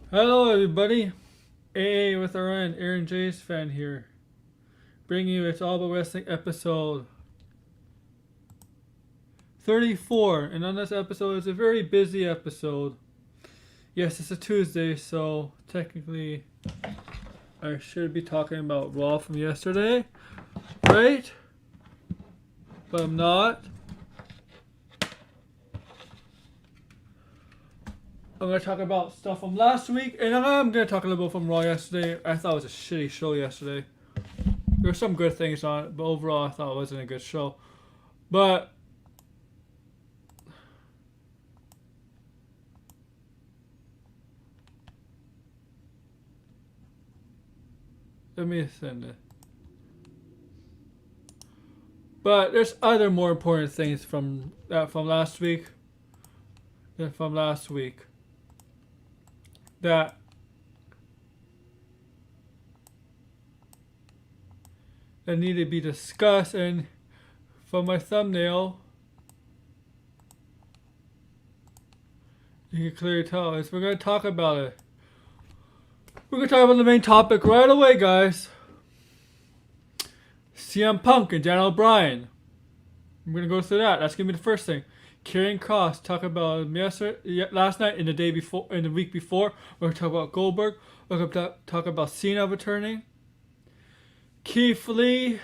Hello, everybody. AA with our end, Aaron J's fan here, bringing you It's All About Wrestling episode 34. And on this episode, it's a very busy episode. Yes, it's a Tuesday, so technically, I should be talking about Raw from yesterday, right? But I'm not. I'm going to talk about stuff from last week, and I'm going to talk a little bit from Raw yesterday. I thought it was a shitty show yesterday. There were some good things on it, but overall I thought it wasn't a good show. But let me send it. But there's other more important things from last week that need to be discussed. And from my thumbnail, you can clearly tell is we're going to talk about it. We're going to talk about the main topic right away, guys. CM Punk and Daniel Bryan. I'm going to go through that. That's going to be the first thing. Karrion Kross, talk about him last night and the day before, and the week before. We're going to talk about Goldberg. We're going to talk about Cena returning. Keith Lee.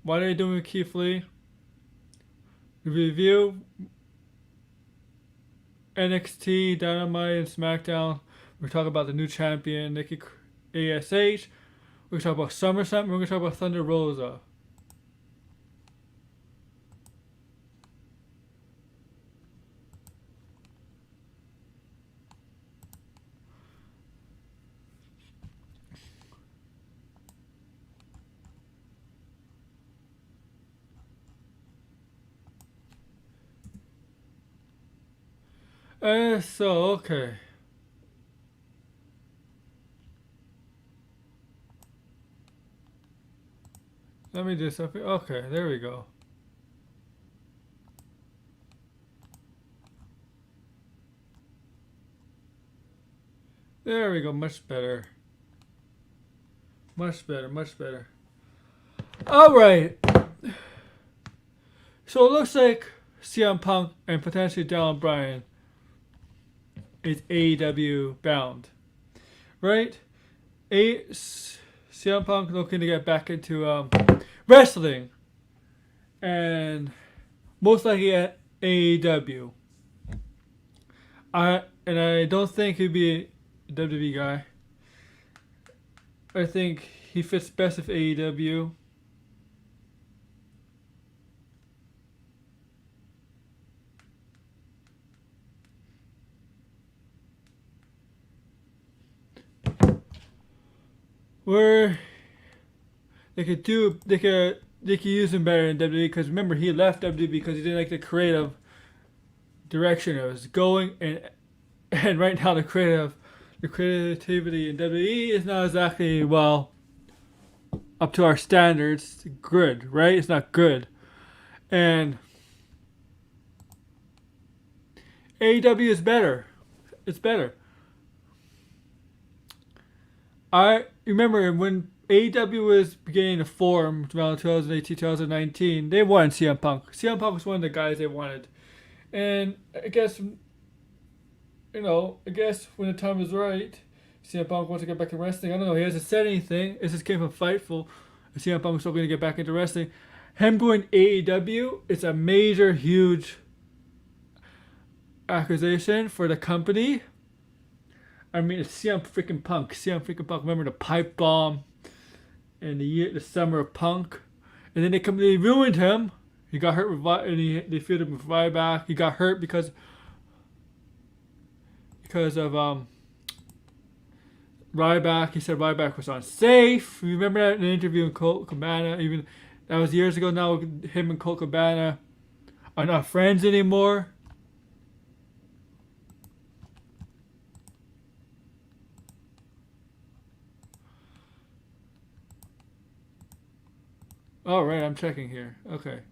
What are they doing with Keith Lee? Review NXT, Dynamite, and Smackdown. We're talking about the new champion, Nikki ASH. We're going to talk about SummerSlam. We're going to talk about Thunder Rosa. Okay. Let me do something. Okay, there we go. There we go. Much better. Much better. Much better. Alright. So it looks like CM Punk and potentially Daniel Bryan is AEW bound. Right? CM Punk looking to get back into wrestling. And most likely at AEW. I don't think he'd be a WWE guy. I think he fits best with AEW. Where they could use him better in WWE, because remember he left WWE because he didn't like the creative direction it was going, and right now the creativity in WWE is not exactly up to our standards. Good, right? It's not good, and AEW is better. It's better. I remember when AEW was beginning to form around 2018, 2019, they wanted CM Punk. CM Punk was one of the guys they wanted. And I guess when the time is right, CM Punk wants to get back in wrestling. I don't know, he hasn't said anything. It just came from Fightful. CM Punk is still going to get back into wrestling. Him going AEW is a major, huge acquisition for the company. I mean, it's CM freaking Punk. CM freaking Punk. Remember the pipe bomb in the summer of Punk, and then they ruined him. He got hurt and they feuded him with Ryback. He got hurt because of Ryback. He said Ryback was unsafe. Remember that in an interview with Colt Cabana? Even that was years ago. Now him and Colt Cabana are not friends anymore. Oh, right, I'm checking here. Okay.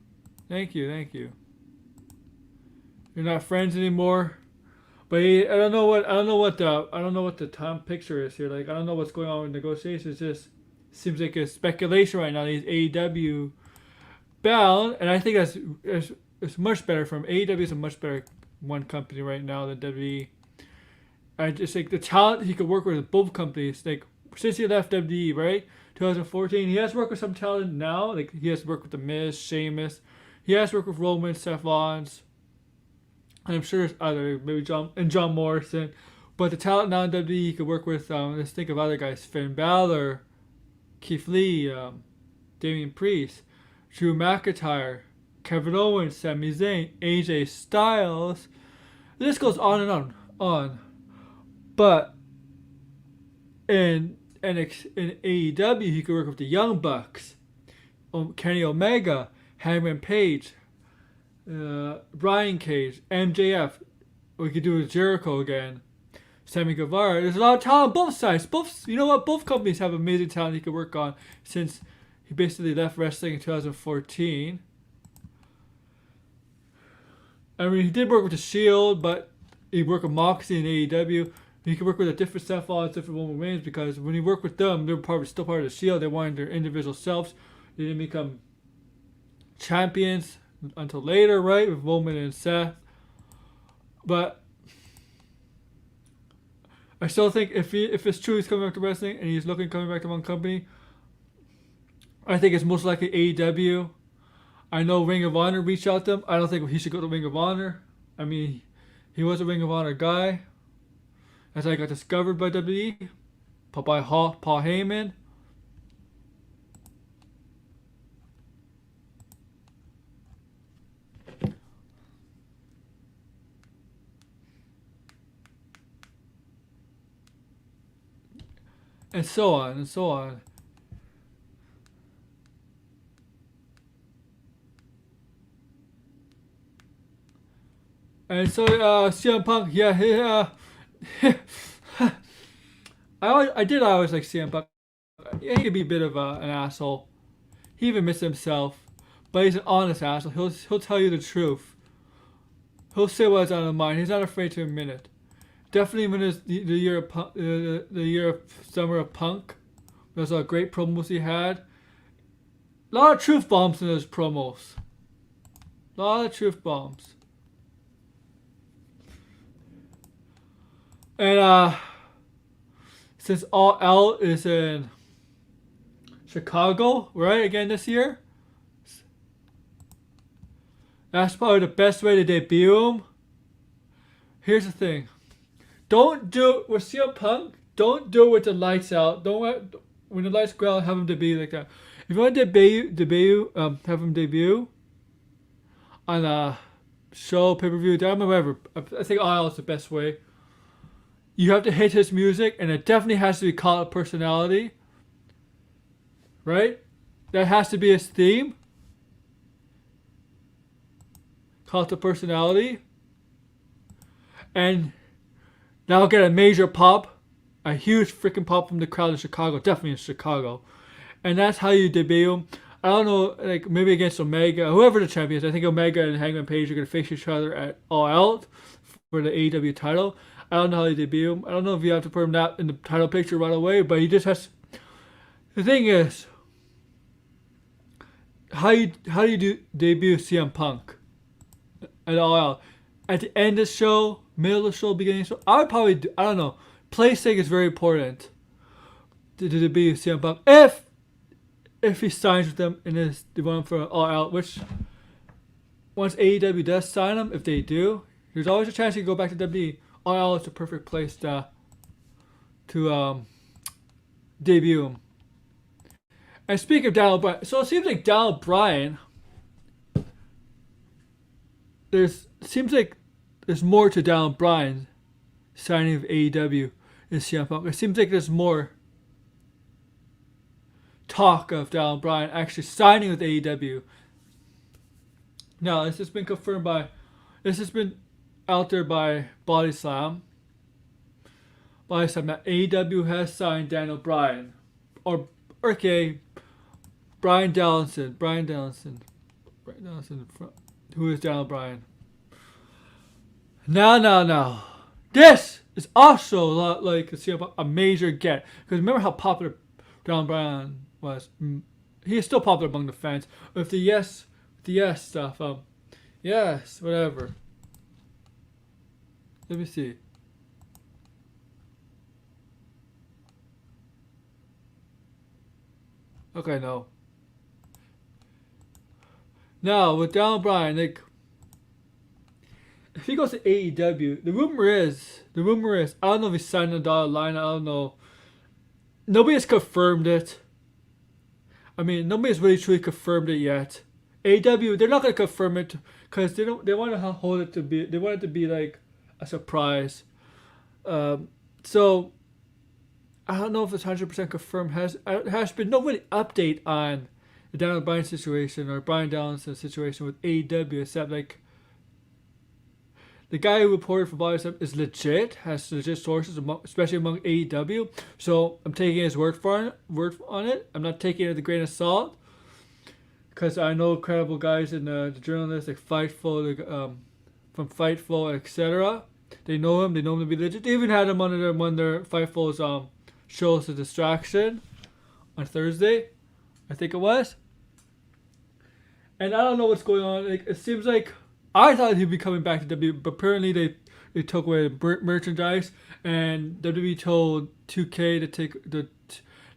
Thank you. You're not friends anymore. But I don't know what the time picture is here. Like, I don't know what's going on with negotiations. It just seems like a speculation right now. He's AEW bound, and I think it's much better from AEW is a much better one company right now than WWE. I just think the talent he could work with both companies. Like since he left WWE, right, 2014, he has worked with some talent now. Like he has worked with The Miz, Sheamus. He has worked with Roman, Seth Rollins. And I'm sure there's other maybe John Morrison. But the talent now in WWE he could work with. Let's think of other guys: Finn Balor, Keith Lee, Damian Priest, Drew McIntyre, Kevin Owens, Sami Zayn, AJ Styles. This goes on and on. But in AEW, he could work with the Young Bucks, Kenny Omega, Hangman Page, Brian Cage, MJF. We could do with Jericho again, Sammy Guevara. There's a lot of talent on both sides. You know what? Both companies have amazing talent he could work on since he basically left wrestling in 2014. I mean, he did work with the Shield, but he worked with Moxley in AEW. He could work with a different Seth Rollins, different Roman Reigns, because when he worked with them, they were still part of the Shield. They wanted their individual selves. They didn't become champions until later, right, with Roman and Seth. But I still think if it's true he's coming back to wrestling and he's coming back to one company, I think it's most likely AEW. I know Ring of Honor reached out to him. I don't think he should go to Ring of Honor. I mean, he was a Ring of Honor guy. As I got discovered by WWE, by Paul Heyman. And so on and so on. And so CM Punk, yeah. I did always like CM Punk. Yeah, he could be a bit of an asshole. He even missed himself, but he's an honest asshole. He'll tell you the truth. He'll say what's on his mind. He's not afraid to admit it. Definitely when it's the year of summer of Punk, there's a great promos he had. A lot of truth bombs in those promos. A lot of truth bombs. And since All Out is in Chicago, right, again this year, that's probably the best way to debut him. Here's the thing. Don't do it with CM Punk. Don't do it with the lights out. When the lights go out, have him debut like that. If you want to have him debut on a show, pay-per-view, Dynamite, whatever. I think All Out is the best way. You have to hit his music, and it definitely has to be Call It Personality. Right? That has to be his theme. Call It Personality. And that'll get a major pop. A huge freaking pop from the crowd in Chicago. Definitely in Chicago. And that's how you debut him. I don't know, like maybe against Omega, whoever the champion is. I think Omega and Hangman Page are going to face each other at All Out for the AEW title. I don't know how you debut him. I don't know if you have to put him that in the title picture right away, but he just has. The thing is, how do you debut CM Punk at All Out? At the end of the show, middle of the show, beginning of the show? I would probably do, I don't know. Placing is very important to debut CM Punk. If he signs with them and is the one for All Out, which once AEW does sign him, if they do, there's always a chance he can go back to WWE. All Out is the perfect place to debut him. And speaking of Daniel Bryan, so it seems like Daniel Bryan, seems like there's more to Daniel Bryan signing with AEW than CM Punk. It seems like there's more talk of Daniel Bryan actually signing with AEW. Now, this has been out there by Body Slam that AEW has signed Daniel Bryan. Brian Danielson. Who is Daniel Bryan? No. this is also a lot like a major get. Because remember how popular Daniel Bryan was? He is still popular among the fans. With the yes stuff. Yes, whatever. Let me see. Okay, no. Now with Daniel Bryan, like, if he goes to AEW, the rumor is, I don't know if he signed a dotted line. I don't know. Nobody has confirmed it. I mean, nobody has really truly confirmed it yet. AEW, they're not gonna confirm it because they don't. They want to hold it to be. They want it to be like a surprise. So I don't know if it's 100% confirmed. Has been no really update on the Daniel Bryan situation or Bryan Danielson's situation with AEW, except like the guy who reported for Body Stuff is legit, has legit sources, especially among AEW. So I'm taking his word on it. I'm not taking it with a grain of salt, because I know credible guys in the journalists like Fightful, from Fightful, etc. They know him. They know him to be legit. They even had him on one of their Fightful's shows, The Distraction, on Thursday, I think it was. And I don't know what's going on. Like, it seems like I thought he'd be coming back to WWE, but apparently they took away the merchandise, and WWE told 2K to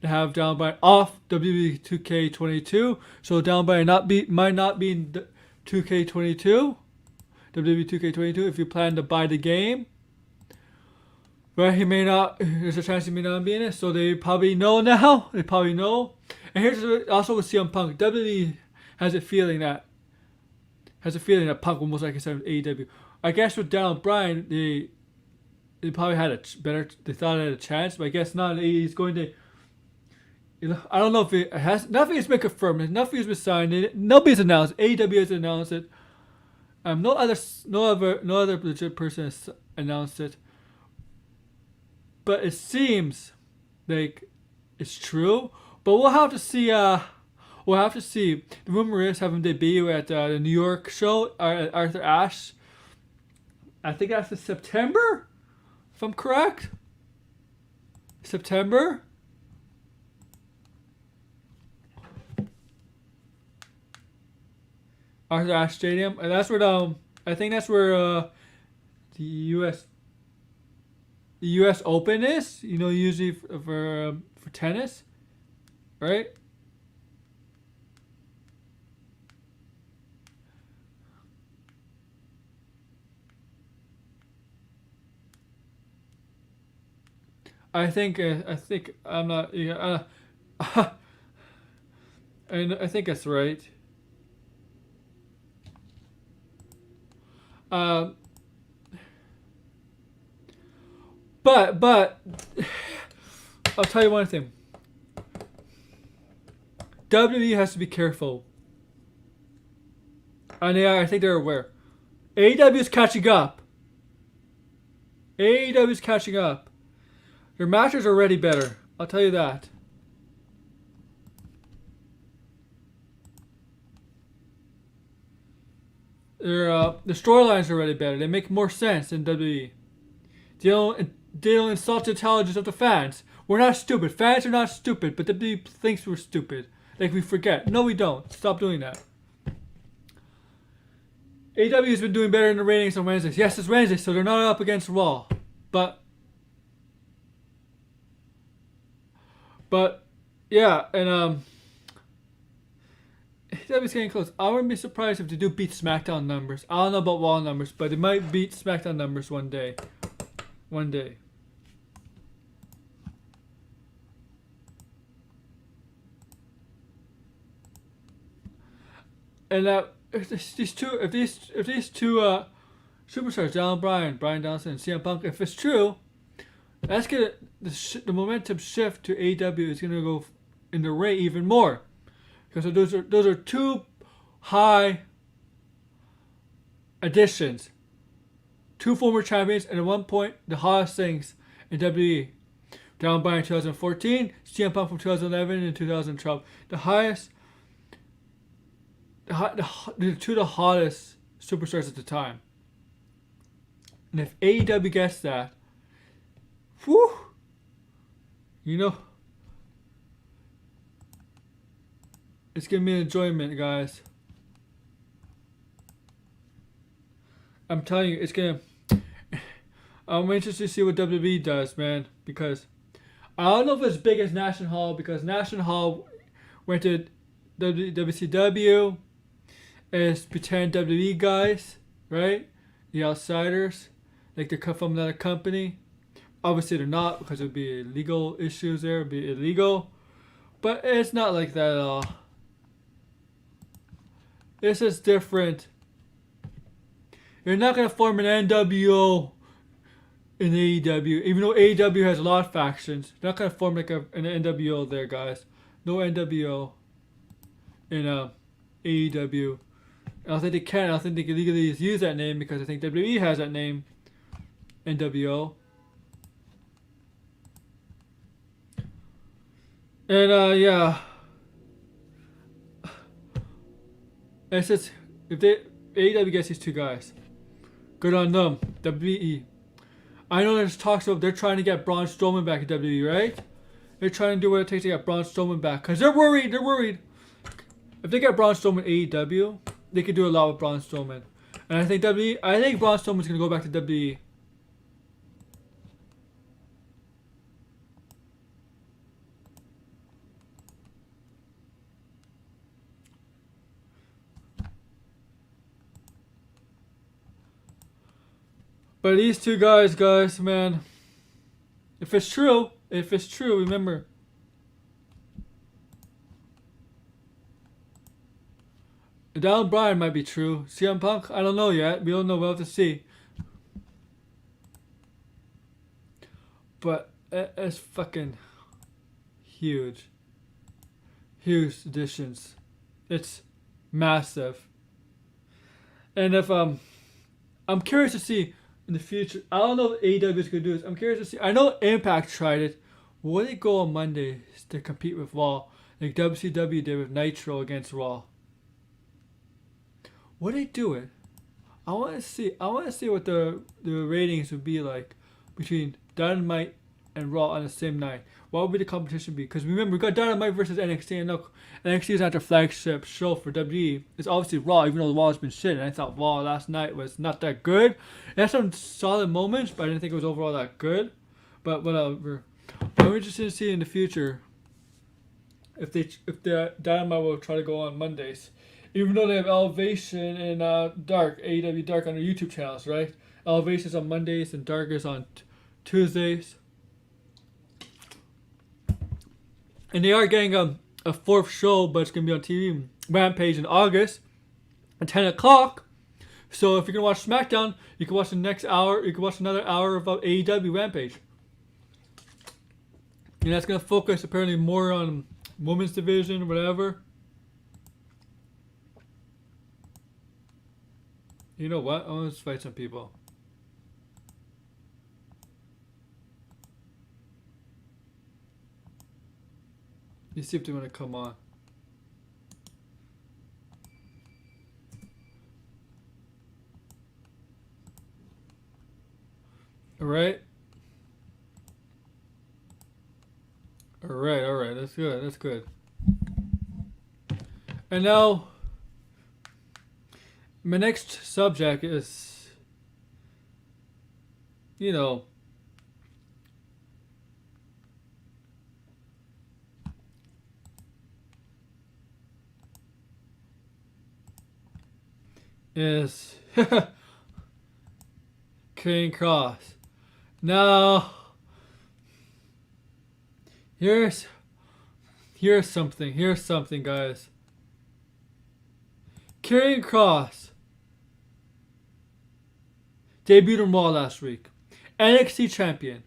have Daniel Bryan off WWE 2K22. So Daniel Bryan might not be in 2K22, WWE 2K22, if you plan to buy the game. But he may not. There's a chance he may not be in it. So they probably know now. They probably know. And here's also with CM Punk. WWE has a feeling that Punk will most likely sign with AEW. I guess with Daniel Bryan, they probably had they thought it had a chance, but I guess not. He's going to. I don't know if it has. Nothing has been confirmed. Nothing has been signed. Nobody's announced. AEW has announced it. No other legit person has announced it. But it seems like it's true. But we'll have to see. We'll have to see. The rumor is having debut at the New York show at Arthur Ashe. I think that's in September, if I'm correct. September. Arthur Ashe Stadium, and that's where I think that's where the U.S. Open is. You know, usually for tennis, right? I think I'm not. Yeah, and I think that's right. But I'll tell you one thing. WWE has to be careful, and I think they're aware. AEW is catching up. AEW is catching up. Their matches are already better. I'll tell you that. The storylines are already better. They make more sense in WWE. They don't insult the intelligence of the fans. We're not stupid. Fans are not stupid, but WWE thinks we're stupid. Like we forget. No, we don't. Stop doing that. AEW has been doing better in the ratings on Wednesdays. Yes, it's Wednesday, so they're not up against Raw. But yeah, and AEW's getting close. I wouldn't be surprised if they do beat SmackDown numbers. I don't know about Raw numbers, but they might beat SmackDown numbers one day. One day. And if these two superstars, Daniel Bryan, Bryan Danielson, and CM Punk, if it's true, that's gonna the momentum shift to AEW is gonna go in the rate even more, because those are two high additions, two former champions, and at one point the hottest things in WWE. Daniel Bryan in 2014, CM Punk from 2011 and 2012. The highest, the two of the hottest superstars at the time. And if AEW gets that, whew, you know, it's gonna be an enjoyment, guys. I'm telling you, it's gonna. I'm interested to see what WWE does, man, because I don't know if it's as big as National Hall, because National Hall went to WCW as pretend WWE guys, right? The outsiders, like they come from another company. Obviously, they're not, because it would be legal issues there, it would be illegal. But it's not like that at all. It's just different. You're not going to form an NWO in AEW, even though AEW has a lot of factions. You're not going to form like an NWO there, guys. No NWO in AEW. I don't think they can. I don't think they can legally use that name, because I think WWE has that name, NWO. And yeah, it's just, if AEW gets these two guys, good on them. WWE. I know there's talks of they're trying to get Braun Strowman back in WWE, right? They're trying to do what it takes to get Braun Strowman back, because they're worried. They're worried. If they get Braun Strowman AEW, they could do a lot with Braun Strowman. And I think Braun Strowman's gonna go back to WWE. But these two guys, man, if it's true, remember, Daniel Bryan might be true. CM Punk, I don't know yet. We don't know. We'll have to see. But it's fucking huge. Huge additions. It's massive. And if I'm curious to see in the future. I don't know if AEW is gonna do this. I'm curious to see. I know Impact tried it. Will they go on Mondays to compete with Raw, like WCW did with Nitro against Raw? Would they do it? I want to see. I want to see what the ratings would be like between Dynamite and Raw on the same night. What would be the competition be? Because remember, we got Dynamite versus NXT, and look, NXT is not their flagship show for WWE. It's obviously Raw, even though Raw has been shit. And I thought Raw last night was not that good. It had some solid moments, but I didn't think it was overall that good. But whatever. I'm interested to see in the future if the Dynamite will try to go on Mondays, even though they have Elevation and Dark, AEW Dark on their YouTube channels, right? Elevation's on Mondays and Dark is on Tuesdays. And they are getting a fourth show, but it's going to be on TV, Rampage in August at 10 o'clock. So if you're going to watch SmackDown, you can watch the next hour. You can watch another hour of AEW Rampage. And that's going to focus apparently more on women's division, whatever. You know what? I want to fight some people. You see if they want to come on. Alright. Alright. That's good. And now, my next subject is, is Karrion Kross. Now, here's something, guys. Karrion Kross debuted on Raw last week. NXT champion.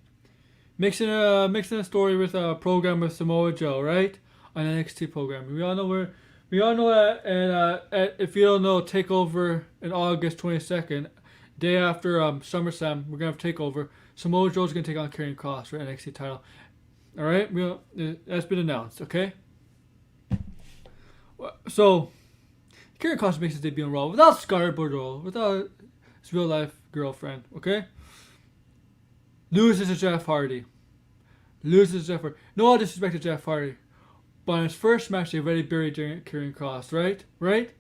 Mixing a story with a program with Samoa Joe, right? On NXT program. We all know that, and if you don't know, TakeOver in August 22nd, day after SummerSlam, we're gonna have TakeOver. Samoa Joe's gonna take on Karrion Kross for NXT title. All right, that's been announced. Okay. So, Karrion Kross makes his debut on Raw without Scarborough, without his real life girlfriend. Okay. Loses to Jeff Hardy. Loses to Jeff Hardy. No all disrespect to Jeff Hardy. But in his first match, they already buried Karrion Kross, right? Right?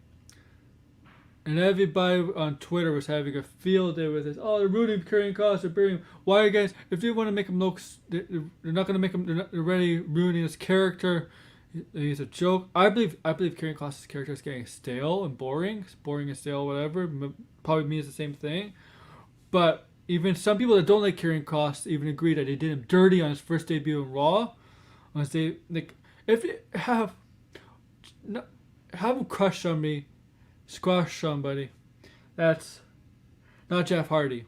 And everybody on Twitter was having a field day with this. Oh, they're rooting Karrion Kross. They're burying him. Why, guys? If they want to make him look, they're not going to make him. They're already ruining his character. He's a joke. I believe Karrion Kross' character is getting stale and boring. Boring and stale, whatever. Probably means the same thing. But even some people that don't like Karrion Kross even agree that they did him dirty on his first debut in Raw. Unless they like, if you have him crush somebody, squash somebody, that's not Jeff Hardy.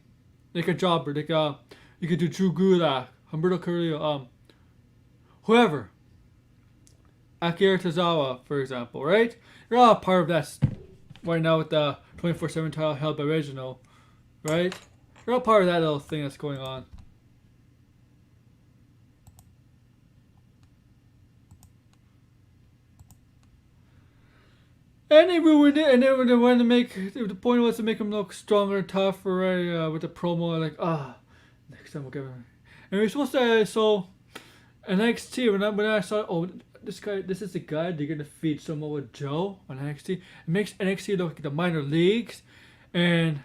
Like a jobber, like you could do Drew Gulak, Humberto Carrillo, whoever. Akira Tozawa, for example, right? You're all part of that right now with the 24/7 title held by Reginald, right? You're all part of that little thing that's going on. And they ruined it, and they wanted to make, the point was to make him look stronger and tougher, right? With the promo, like, next time we'll give him. And we were supposed to, so, NXT, when I saw, oh, this is the guy they're going to feed Samoa Joe on NXT. It makes NXT look like the minor leagues, and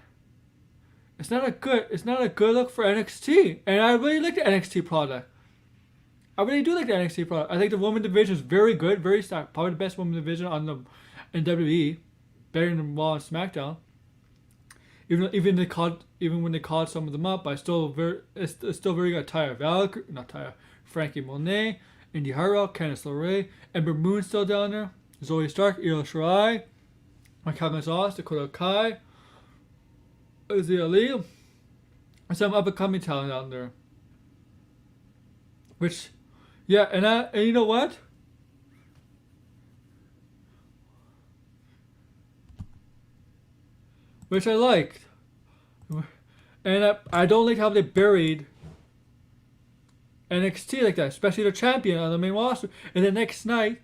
it's not a good look for NXT. And I really like the NXT product. I really do like the NXT product. I think the women's division is very good, very stacked. Probably the best women's division on the in WWE, better than Raw and SmackDown. Even when they called some of them up, it's still very good. Frankie Monet, Indy Harrell, Candice LeRae, Ember Moon still down there, Zoe Stark, Io Shirai, Raquel Gonzalez, Dakota Kai, Izzy Lee, and some up and coming talent out there. Which, yeah, and you know what? Which I liked. And I don't like how they buried NXT like that, especially the champion on the main roster. And the next night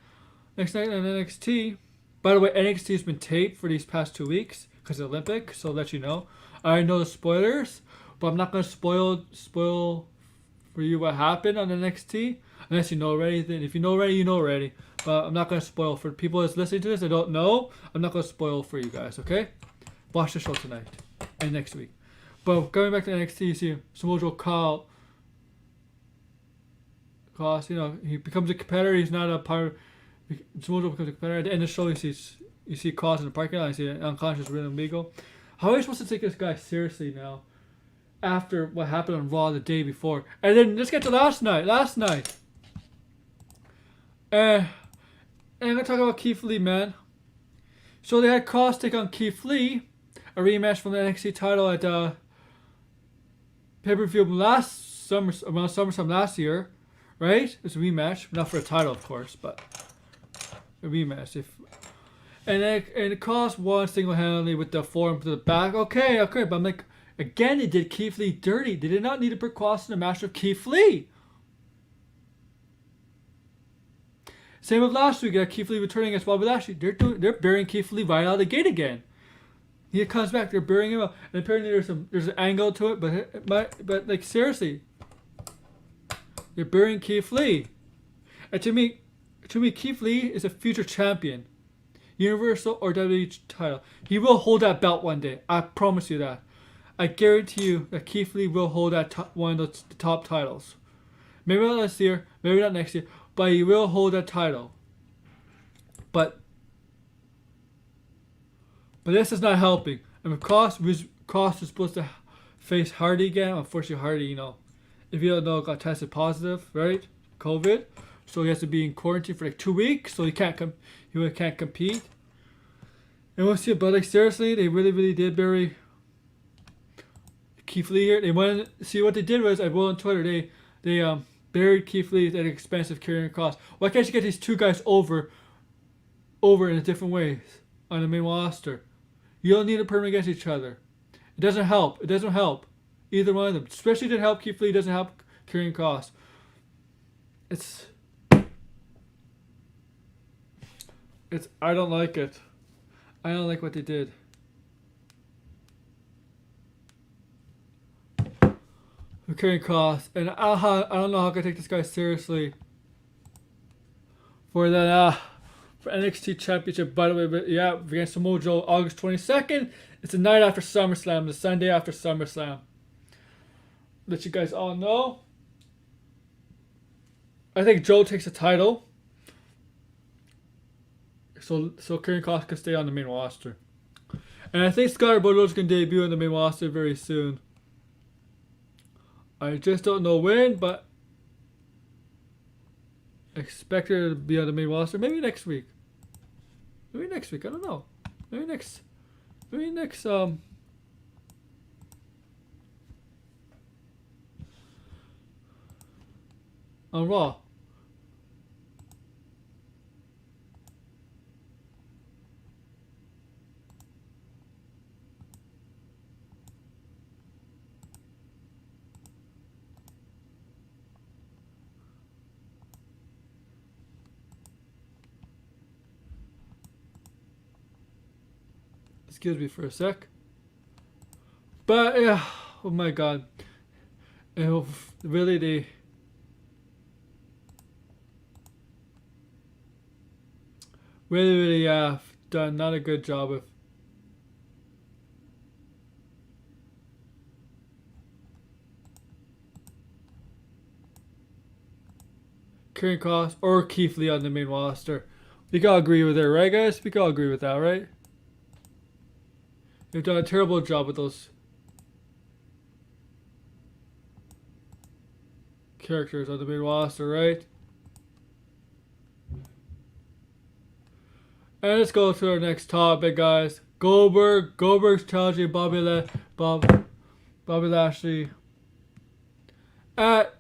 on NXT, by the way, NXT has been taped for these past 2 weeks because of the Olympics, so I'll let you know. I know the spoilers, but I'm not going to spoil for you what happened on NXT. Unless you know already, then if you know already, you know already. But I'm not going to spoil for people that's listening to this. I don't know. I'm not going to spoil for you guys, okay? Watch the show tonight and next week. But going back to NXT, you see Samoa Joe Kross, he becomes a competitor. He's not a part. Samoa Joe becomes a competitor. At the end of the show, you see Kross in the parking lot. You see an unconscious Rhythm Beagle. How are you supposed to take this guy seriously now? After what happened on Raw the day before, and then let's get to last night. And I'm gonna talk about Keith Lee, man. So they had Kross take on Keith Lee, a rematch from the NXT title at pay-per-view around SummerSlam last year, right? It's a rematch, not for a title, of course, but a rematch. And Kross won single-handedly with the forearm to the back. Okay, but I'm like, again, they did Keith Lee dirty. They did not need to put Kross in the match with Keith Lee. Same with last week. Keith Lee returning against Bobby Lashley. They're burying Keith Lee right out of the gate again. He comes back. They're burying him up. And apparently there's an angle to it, but like seriously, they're burying Keith Lee. And to me, Keith Lee is a future champion, Universal or WWE title. He will hold that belt one day. I promise you that. I guarantee you that Keith Lee will hold that one of the top titles. Maybe not this year, maybe not next year, but he will hold that title. But this is not helping. I mean, Kross was supposed to face Hardy again. Unfortunately, Hardy, if you don't know, got tested positive, right? COVID. So he has to be in quarantine for like 2 weeks. So he can't compete. And we'll see. But like seriously, they really did bury Keith Lee here. They wanted to see what they did was, I wrote on Twitter, they buried Keith Lee at the expense of Karrion Kross. Why can't you get these two guys over in a different ways on the main roster? You don't need to put them against each other. It doesn't help. Either one of them. Especially didn't help Keith Lee, doesn't help Karrion Kross. I don't like it. I don't like what they did. for Karrion Kross, and I don't know how I can take this guy seriously for that for NXT Championship. By the way, but yeah, against Samoa Joe, August 22nd. It's the night after SummerSlam, the Sunday after SummerSlam. Let you guys all know. I think Joe takes the title, so Karrion Kross can stay on the main roster, and I think Scott Bordeaux's gonna debut on the main roster very soon. I just don't know when, but I expect her to be on the main roster. Maybe next week. Maybe next week. I don't know. Maybe next. On Raw. Excuse me for a sec. But yeah, oh my god. Really they really done not a good job of Karrion Kross or Keith Lee on the main roster. We can all agree with it, right guys? We can all agree with that, right? They've done a terrible job with those characters on the main roster, right? And let's go to our next topic, guys. Goldberg's challenging Bobby Lashley at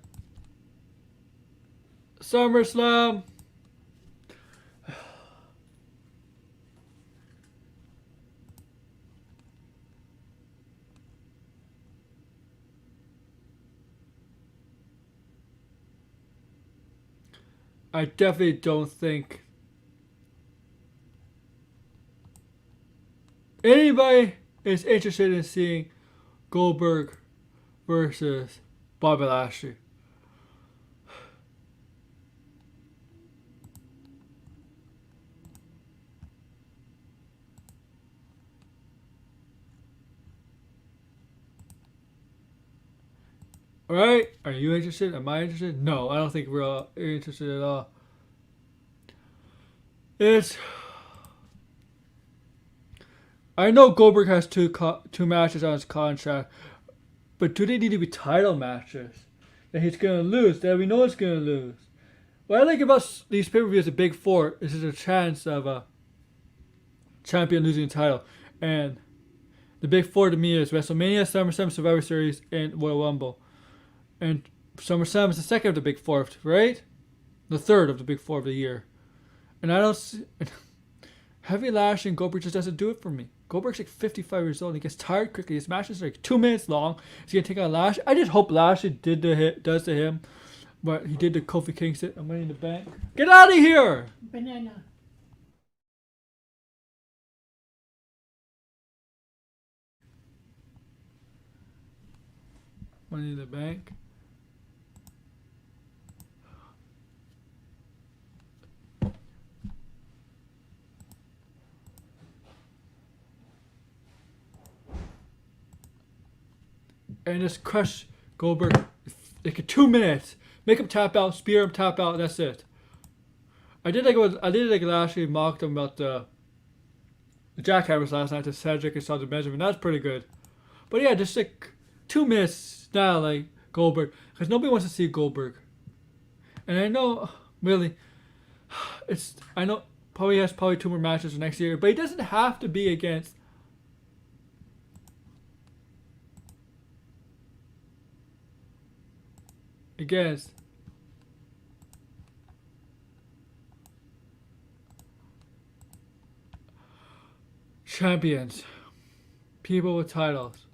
SummerSlam. I definitely don't think anybody is interested in seeing Goldberg versus Bobby Lashley. Alright? Are you interested? Am I interested? No, I don't think we're all interested at all. I know Goldberg has two matches on his contract, but do they need to be title matches that he's gonna lose? That we know he's gonna lose. What I like about these pay-per-views, the Big Four, is there's a chance of a champion losing the title, and the Big Four to me is WrestleMania, SummerSlam, Survivor Series, and Royal Rumble. And SummerSlam is the second of the Big Four, right? The third of the Big Four of the year. And I don't see... Heavy Lashley and Goldberg just doesn't do it for me. Goldberg's like 55 years old and he gets tired quickly. His matches are like 2 minutes long. He's going to take out Lashley. I just hope Lashley does to him what he did to Kofi Kingston and Money in the Bank. Get out of here! Banana. Money in the Bank. And just crush Goldberg like 2 minutes. Make him tap out, spear him, tap out, and that's it. I did like Lashley mocked him about the jackhammers last night to Cedric and Sergeant Benjamin. That's pretty good. But yeah, just like 2 minutes now, like Goldberg, because nobody wants to see Goldberg. And I know, really, I know probably has 2 more matches next year, but he doesn't have to be against champions, people with titles.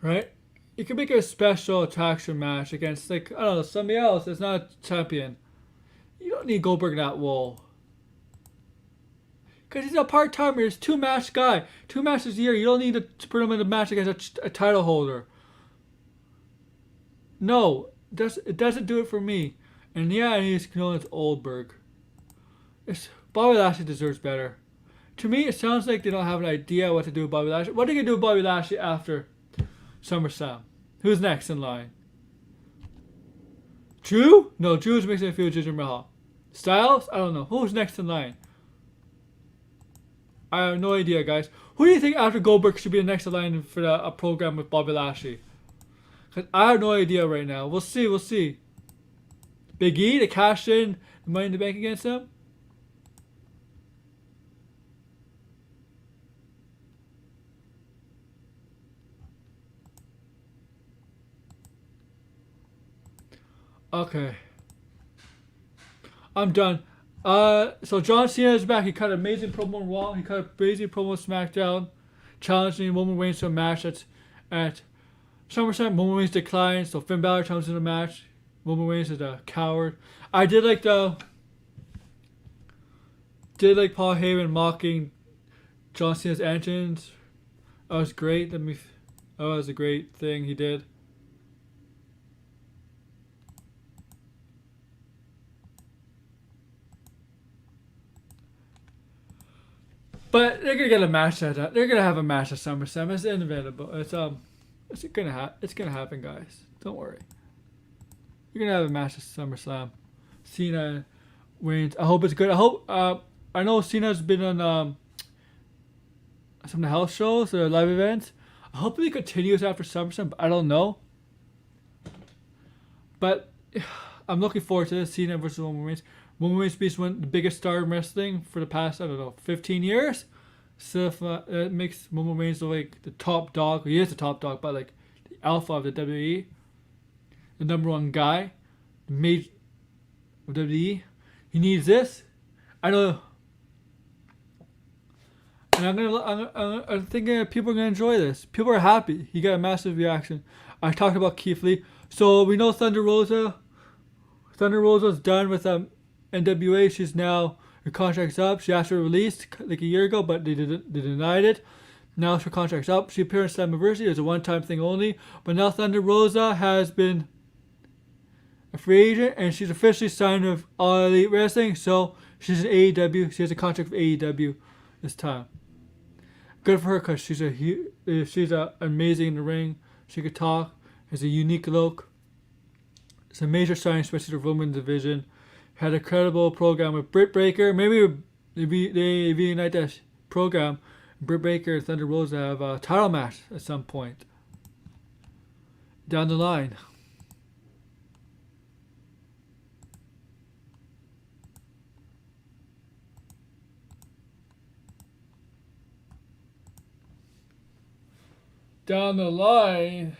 Right? You can make a special attraction match against, like, I don't know, somebody else that's not a champion. You don't need Goldberg in that role. Because he's a part-timer. He's a two-match guy. 2 matches a year. You don't need to put him in a match against a title holder. No. It doesn't do it for me. And yeah, he's known as Goldberg. Bobby Lashley deserves better. To me, it sounds like they don't have an idea what to do with Bobby Lashley. What are they going to do with Bobby Lashley after SummerSlam? Who's next in line? Drew? No, Drew's mixing a few with Jinder Mahal. Styles? I don't know. Who's next in line? I have no idea, guys. Who do you think after Goldberg should be the next in line for a program with Bobby Lashley? Because I have no idea right now. We'll see. Big E to cash in the Money in the Bank against him? Okay. I'm done. So John Cena is back. He cut an amazing promo on Raw. He cut an amazing promo on Smackdown, challenging Roman Reigns to a match at SummerSlam. Roman Reigns declines, so Finn Balor comes in the match. Roman Reigns is a coward. I did like Paul Heyman mocking John Cena's entrance. That was great. That was a great thing he did. But they're gonna get a match they're gonna have a match at SummerSlam. It's inevitable. It's gonna happen, guys. Don't worry. You're gonna have a match at SummerSlam. Cena wins. I hope it's good. I know Cena's been on some of the house shows or live events. I hope he continues after SummerSlam. But I don't know. But I'm looking forward to this. Cena versus Roman Reigns. Roman Reigns beats the biggest star in wrestling for the past, 15 years. So it makes Roman Reigns like the top dog. He is the top dog, but like the alpha of the WWE. The number one guy. The mage of WWE. He needs this. I know. And I'm thinking people are going to enjoy this. People are happy. He got a massive reaction. I talked about Keith Lee. So we know Thunder Rosa's done with NWA. She's now, her contract's up. She asked for a release like a year ago, but they denied it. Now her contract's up. She appeared in Slammiversary. It was a one-time thing only. But now Thunder Rosa has been a free agent, and she's officially signed with All Elite Wrestling. So she's in AEW. She has a contract with AEW this time. Good for her because she's amazing in the ring. She could talk. Has a unique look. It's a major signing, especially the women's division. Had a credible program with Britt Baker. Maybe they reunite that program. Britt Baker and Thunder Rosa have a title match at some point down the line. Down the line.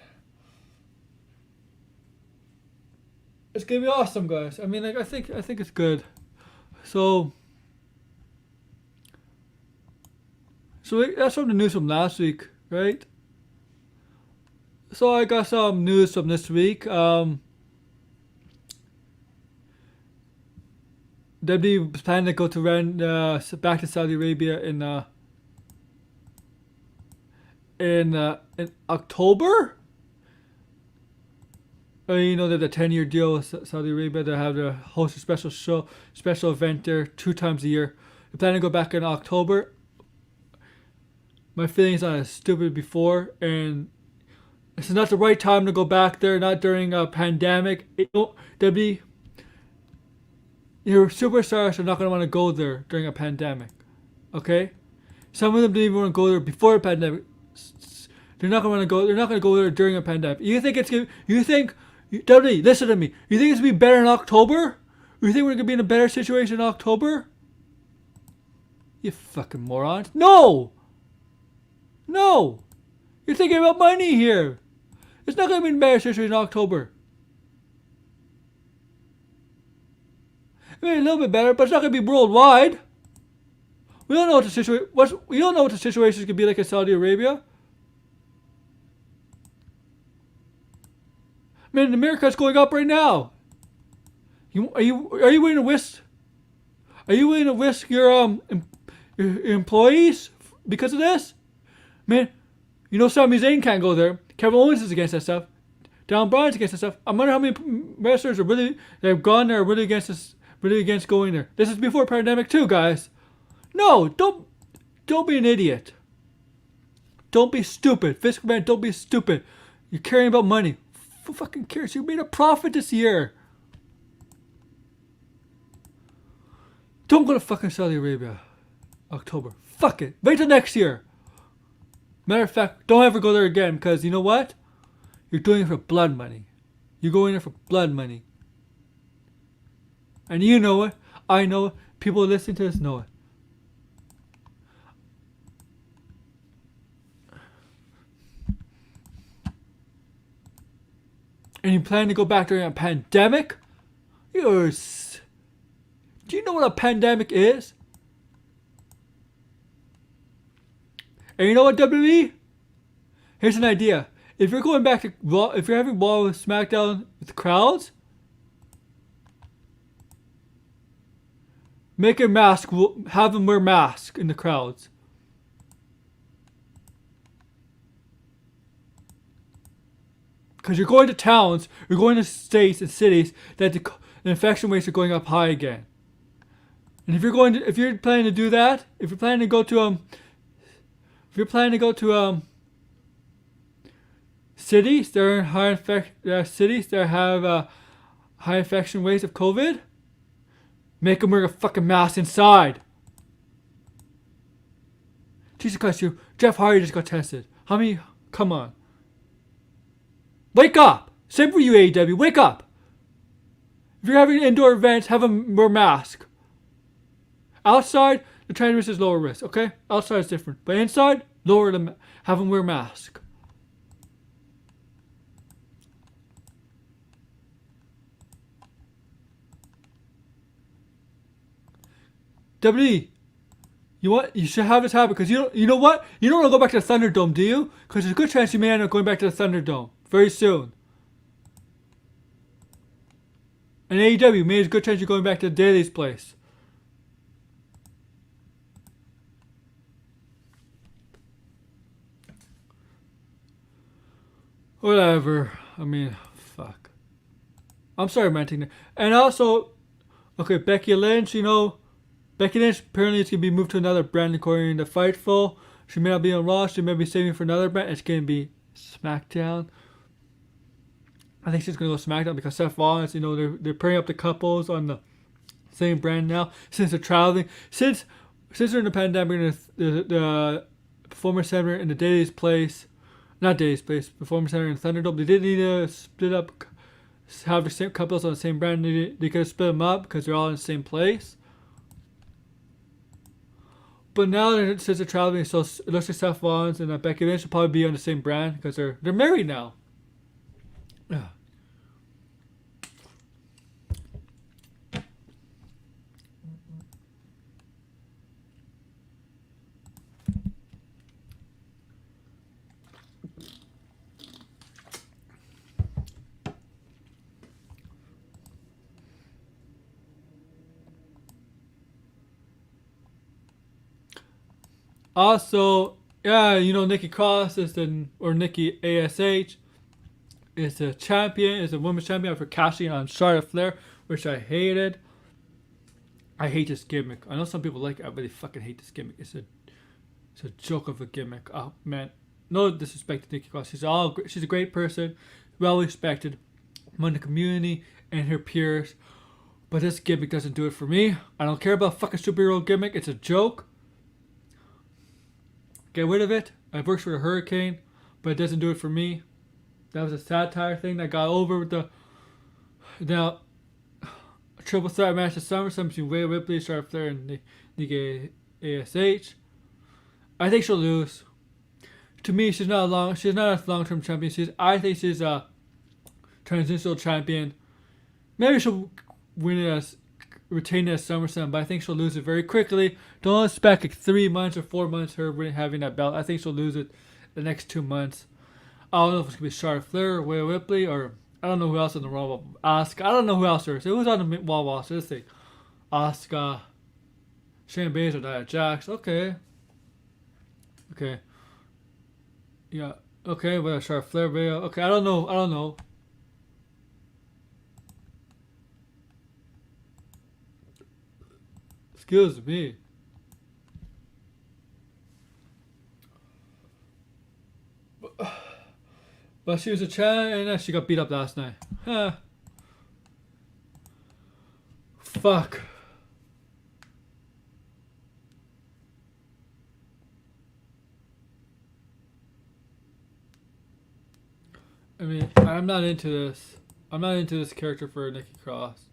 It's gonna be awesome, guys. I mean, I think it's good. So that's from the news from last week, right? So I got some news from this week. WWE was planning to go to back to Saudi Arabia in October. You know, they have a 10-year deal with Saudi Arabia. They have to host a special event there 2 times a year. They're planning to go back in October. My feelings on it stupid before, and this is not the right time to go back there. Not during a pandemic. Your superstars are not going to want to go there during a pandemic. Okay, some of them didn't even want to go there before a pandemic. They're not going to go. They're not going to go there during a pandemic. You think it's gonna? You think? WWE, listen to me. You think it's gonna be better in October? You think we're gonna be in a better situation in October? You fucking morons! No. You're thinking about money here. It's not gonna be in a better situation in October. I mean, a little bit better, but it's not gonna be worldwide. We don't know what the situation. We don't know what the situation is gonna be like in Saudi Arabia. Man, America's going up right now. Are you willing to risk? Are you willing to risk your employees because of this? Man, you know Sami Zayn can't go there. Kevin Owens is against that stuff. Daniel Bryan's against that stuff. I wonder how many wrestlers are really that have gone there are really against this, really against going there. This is before pandemic too, guys. No, don't be an idiot. Don't be stupid. Fiscal man, don't be stupid. You're caring about money. Who fucking cares? You made a profit this year. Don't go to fucking Saudi Arabia. October. Fuck it. Wait till next year. Matter of fact, don't ever go there again because you know what? You're doing it for blood money. You're going there for blood money. And you know it. I know it. People listening to this know it. And you plan to go back during a pandemic? Do you know what a pandemic is? And you know what, WWE? Here's an idea. If you're going back to Raw, if you're having Raw with Smackdown with the crowds, make a mask. Have them wear masks in the crowds. Because you're going to towns, you're going to states and cities that the infection rates are going up high again. And if you're planning to do that, if you're planning to go to cities that are in cities that have high infection rates of COVID, make them wear a fucking mask inside. Jesus Christ, Jeff Hardy just got tested. How many? Come on. Wake up! Same for you, AEW. Wake up! If you're having indoor events, have them wear mask. Outside, the training risk is lower risk. Okay, outside is different, but inside, have them wear mask. WWE, you should have this happen because you know what? You don't want to go back to the Thunderdome, do you? Because there's a good chance you may end up going back to the Thunderdome very soon. And AEW, maybe there's a good chance you're going back to Daly's place. Whatever. I mean, fuck. I'm sorry, I'm ranting. And also, okay, Becky Lynch, Becky Lynch apparently is going to be moved to another brand according to Fightful. She may not be on Raw. She may be saving for another brand. It's going to be SmackDown. I think she's going to go SmackDown because Seth Rollins, they're pairing up the couples on the same brand now since they're traveling. Since they're in the pandemic, the Performance Center in the Daily's place, not Daily's place, Performance Center in Thunderdome, they didn't need to split up, have the same couples on the same brand. They could have split them up because they're all in the same place. But now since they're traveling, so it looks like Seth Rollins and Becky Lynch will probably be on the same brand because they're married now. Yeah. Also, Nikki Cross is Nikki ASH is the champion, is the women's champion after cashing on Charlotte Flair, which I hated. I hate this gimmick. I know some people like it. I really fucking hate this gimmick. It's a joke of a gimmick. Oh man, no disrespect to Nikki Cross. She's a great person, well respected among the community and her peers. But this gimmick doesn't do it for me. I don't care about fucking superhero gimmick. It's a joke. Get rid of it. It works for the Hurricane, but it doesn't do it for me. That was a satire thing that got over with a triple threat match at SummerSlam between Rhea Ripley, Charlotte Flair, and Nikki ASH. I think she'll lose. To me, she's not a long-term champion. I think she's a transitional champion. Maybe she'll retain it as SummerSlam, but I think she'll lose it very quickly. Don't expect 3 months or 4 months her having that belt. I think she'll lose it the next 2 months. I don't know if it's going to be Charlotte Flair or Rhea Ripley, or I don't know who else in the Raw. Asuka. I don't know who else there is. It was on the Raw roster. Let's see. Asuka. Shane Baszler, Nia Jax. Okay. Okay. Yeah. Okay, but Charlotte Flair video. Okay, I don't know. I don't know. Excuse me. But she was a champ and she got beat up last night. Huh. Fuck. I mean, I'm not into this. I'm not into this character for Nikki Cross.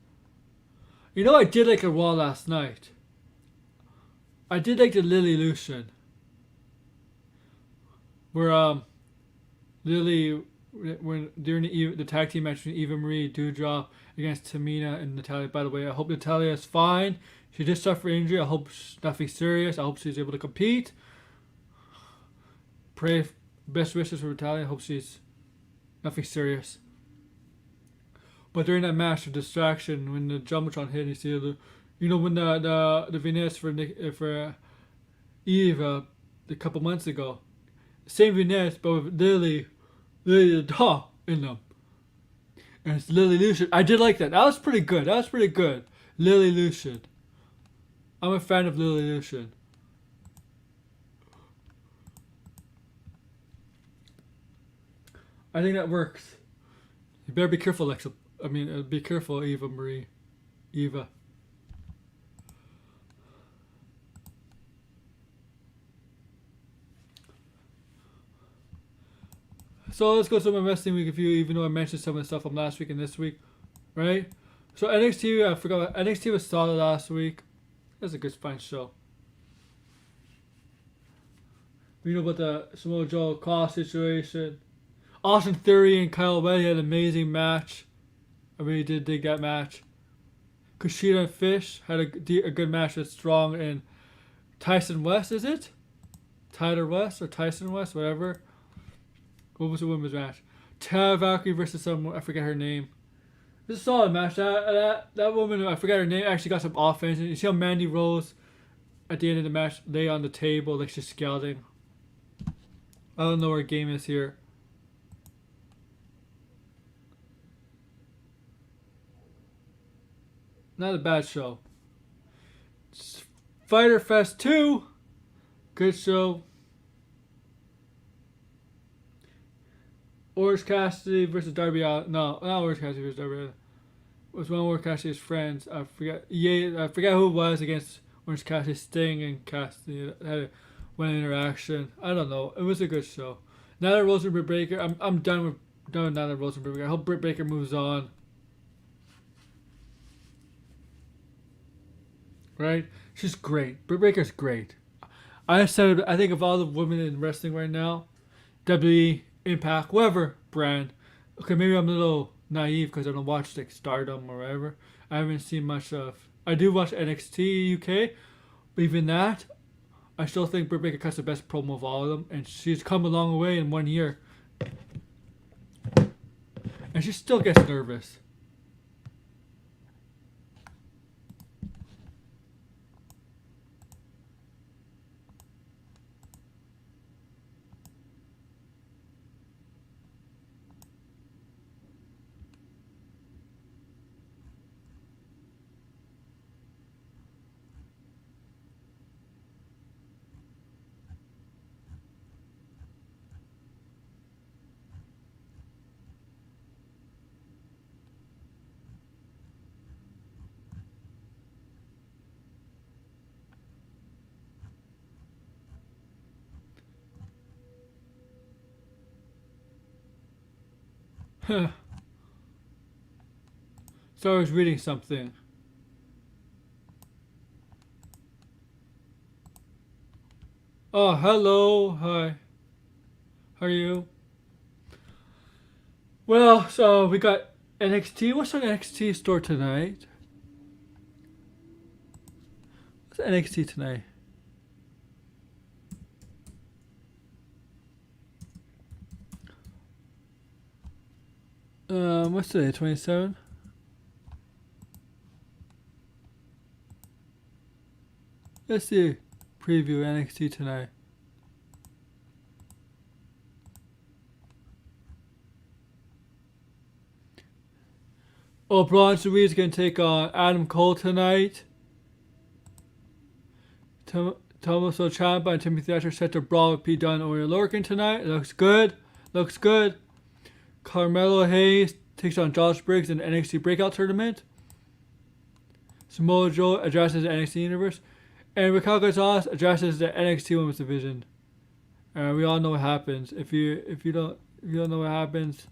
You know, I did like a Raw last night. I did like the Lily Lucian. Where, Lily, when during the tag team match between Eva Marie Doudrop against Tamina and Natalia. By the way, I hope Natalia is fine. She did suffer injury. I hope nothing serious. I hope she's able to compete. Pray best wishes for Natalia. I hope she's nothing serious. But during that match, the distraction when the jumbotron hit, you see when the vignettes for Eva a couple months ago, same vignettes but with Lily the dog in them, and it's Lily Lucian. I did like that. That was pretty good. Lily Lucian. I'm a fan of Lily Lucian. I think that works. You better be careful, Alexa. I mean, be careful, Eva Marie. Eva. So let's go to my wrestling week review, even though I mentioned some of the stuff from last week and this week. Right? So NXT, I forgot. NXT was solid last week. It was a good fine show. We know about the Samoa Joe Cross situation. Austin Theory and Kyle O'Reilly had an amazing match. I really did dig that match. Kushida and Fish had a good match with Strong and Tyson West, is it? Tyler West or Tyson West, whatever. What was the women's match? Tara Valkyrie versus someone, I forget her name. It was a solid match. That woman, I forget her name, actually got some offense. You see how Mandy Rose at the end of the match lay on the table like she's scouting. I don't know where game is here. Not a bad show. Fighter Fest 2. Good show. Orange Cassidy versus Darby Allin. No, not Orange Cassidy versus Darby Allin. It was one of Orange Cassidy's friends. I forget who it was against Orange Cassidy. Sting and Cassidy had one interaction. I don't know. It was a good show. Now that Rosa and Britt Baker, I'm done with Nyla Rose and Britt Baker. I hope Britt Baker moves on. Right? She's great. Britt Baker's great. I think of all the women in wrestling right now, WWE, Impact, whatever brand. Okay, maybe I'm a little naive because I don't watch like Stardom or whatever. I haven't seen much of. I do watch NXT UK, but even that, I still think Britt Baker cuts the best promo of all of them, and she's come a long way in 1 year. And she still gets nervous. So I was reading something. Oh, hello. Hi. How are you? Well, so we got NXT. What's on NXT store tonight? What's NXT tonight? What's today? 27? Let's see. Preview NXT tonight. Oh, Bronson Reed's gonna take on Adam Cole tonight. Tommaso Ciampa and Timothy Thatcher set to brawl with Pete Dunne and Oriel Lorcan tonight. It looks good. Looks good. Carmelo Hayes takes on Josh Briggs in the NXT Breakout Tournament. Samoa Joe addresses the NXT Universe. And Raquel Gonzalez addresses the NXT Women's Division. We all know what happens. If you don't know what happens,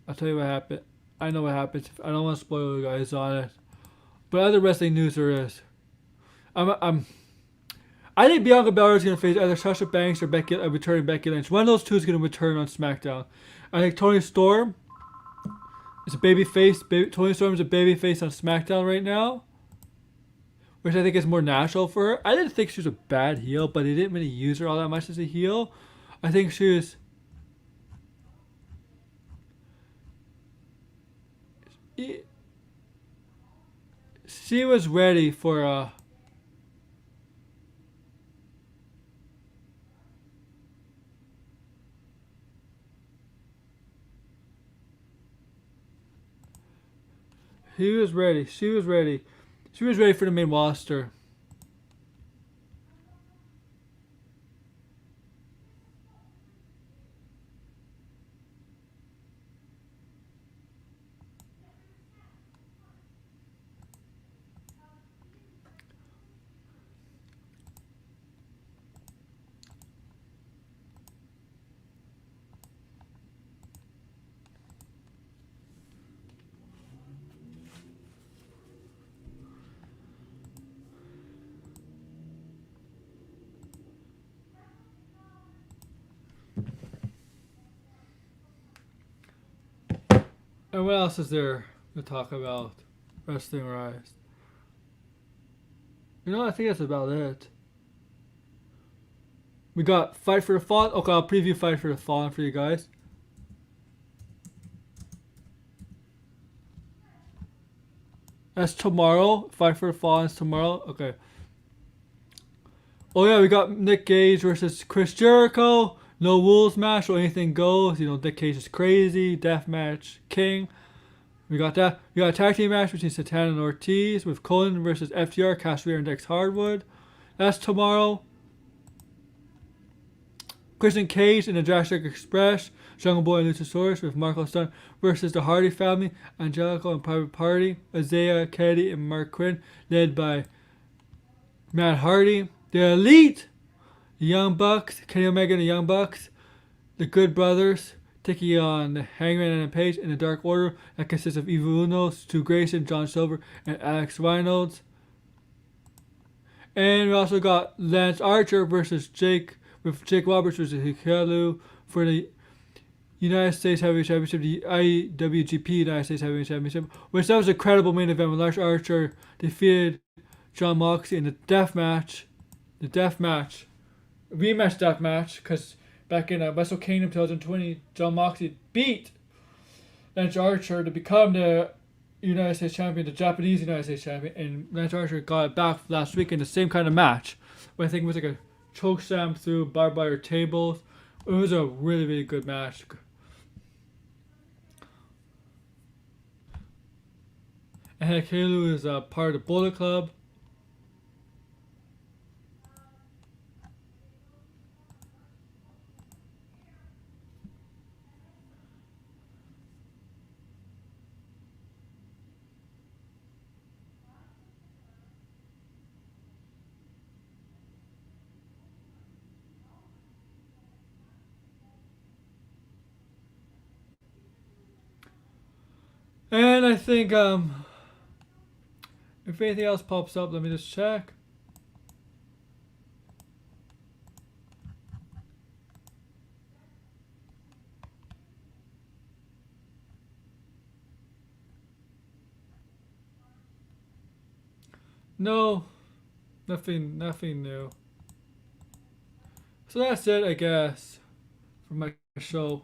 I'll tell you what happened. I know what happens. I don't want to spoil you guys on it. But other wrestling news there is. I think Bianca Belair is going to face either Sasha Banks or returning Becky Lynch. One of those two is going to return on SmackDown. I think Toni Storm is a babyface. Toni Storm is a babyface on SmackDown right now, which I think is more natural for her. I didn't think she was a bad heel, but they didn't really use her all that much as a heel. I think she was. She was ready for He was ready. She was ready. She was ready for the main roster. And what else is there to talk about? Wrestling Rise. I think that's about it. We got Fight for the Fallen. Okay, I'll preview Fight for the Fallen for you guys. That's tomorrow. Fight for the Fallen is tomorrow. Okay. Oh yeah, we got Nick Gage versus Chris Jericho. No rules match or anything goes. Nick Cage is crazy. Deathmatch King. We got that. We got a tag team match between Santana and Ortiz with Cullen versus FTR, Cash Wheeler, and Dex Hardwood. That's tomorrow. Christian Cage in the Jurassic Express, Jungle Boy and Luchasaurus with Marco Stunt versus the Hardy family, Angelico and Private Party, Isaiah Caddy and Mark Quinn, led by Matt Hardy. The Elite, the Young Bucks, Kenny Omega and the Young Bucks, the Good Brothers, taking on the Hangman and Page in the Dark Order that consists of Evil Uno, Stu Grayson, John Silver, and Alex Reynolds. And we also got Lance Archer versus Jake Roberts versus Hikaru for the United States Heavyweight Championship, the IWGP United States Heavyweight Championship, which that was a credible main event when Lance Archer defeated John Moxley in the rematch death match, because back in Wrestle Kingdom 2020, John Moxley beat Lance Archer to become the United States Champion, the Japanese United States Champion, and Lance Archer got it back last week in the same kind of match, where I think it was like a choke slam through barbed wire tables. It was a really, really good match. And Hikaru is part of the Bullet Club. And I think if anything else pops up, let me just check. No, nothing new. So that's it, I guess, for my show.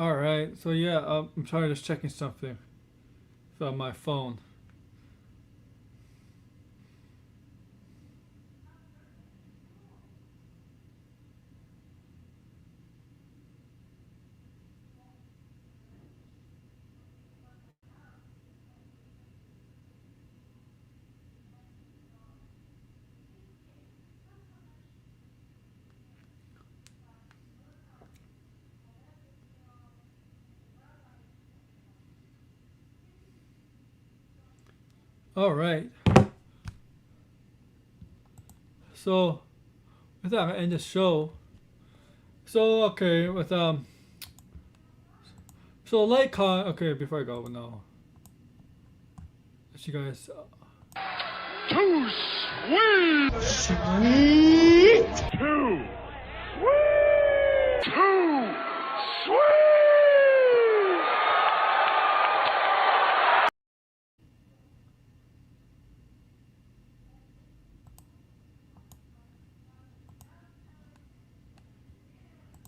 All right. So yeah, I'm sorry, just checking something on my phone. All right. So with that, I'm gonna end the show. So okay, with so like okay, before I go, no, let you guys. Too sweet! Sweet! Too sweet! Too sweet!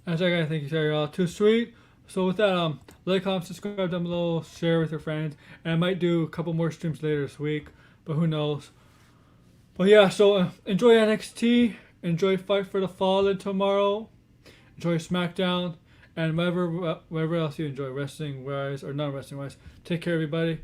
And so I think you're all too sweet. So with that, like, comment, subscribe down below, share with your friends, and I might do a couple more streams later this week, but who knows. But yeah, so enjoy NXT, enjoy Fight for the Fallen tomorrow, enjoy SmackDown, and whatever else you enjoy, wrestling wise or non wrestling wise. Take care, everybody.